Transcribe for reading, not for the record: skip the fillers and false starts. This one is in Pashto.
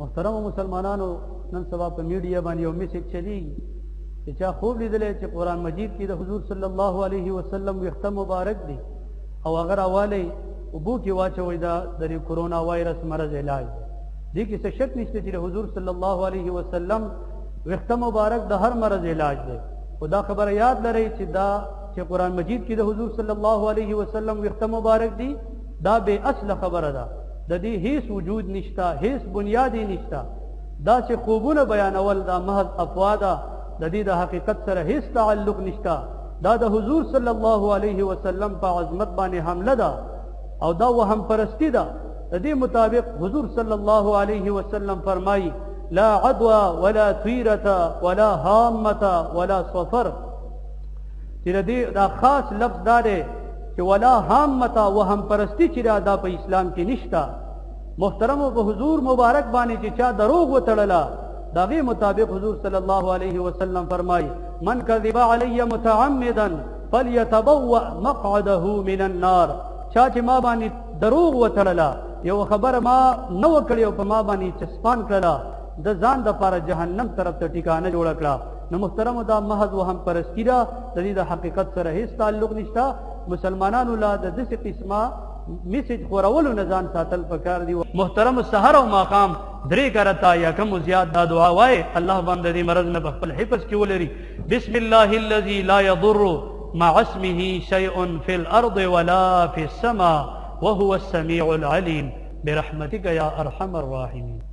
محترم مسلمانانو نن سبا په میډیا باندې یو میسج چلیږي چې چا خوب لیدلی چې قرآن مجید کې د حضور صلی الله علیه وسلم ویښته مبارک دی او هغه راوالی اوبو کې واچوئ دا د کرونا وایرس مرض علاج دی دې کې څه شک نشته چې د حضور صلی الله علیه وسلم ویښته مبارک د هر مرض علاج دی خو دا خبره یاد لرئ چې دا چې قرآن مجید کې د حضور صلی الله علیه وسلم ویښته مبارک دی دا بے اصل خبره ده د دې هیڅ وجود نشته هیڅ بنیادی نشته دا چې خوبونه بیانول دا محض افوا ده د دې د حقیقت سره هیڅ تعلق نشته دا د حضور صلی الله علیه وسلم په عظمت باندې حمله ده او دا وهم پرستی ده د دې مطابق حضور صلی الله علیه وسلم فرمایي لا عدوى ولا طیرة ولا هامة ولا صفر چې د دې دا خاص لفظ دا دی چې ولا هامة وهم پرستی چې دا په اسلام کې نشته محترمو په حضور مبارک باندې چې چا دروغ وتړله د هغې مطابق حضور صلی الله علیه وسلم فرمایي من کذب علی متعمدا فلیتبوأ مقعده من النار چا چې ما باندې دروغ وتړله یو خبره ما نه وکړې او په ما باندې چسپان کړله د ځان دپاره جهنم طرف ته ټیکانه جوړه کړه نو محترمو دا محض وهم پرستی ده د دې د حقیقت سره هیڅ تعلق نشته مسلمانانو لا د داسې قسمه میسج خورولو نه ځان ساتل پکار دي محترم سحر او ماقام درې کرتا یا کم زیات دا دعا وای الله باندې دې مرض نه خپل حفظ کې ولري بسم الله الذي لا يضر مع اسمه شيء في الارض ولا في السماء وهو السميع العليم برحمتك يا ارحم الراحمين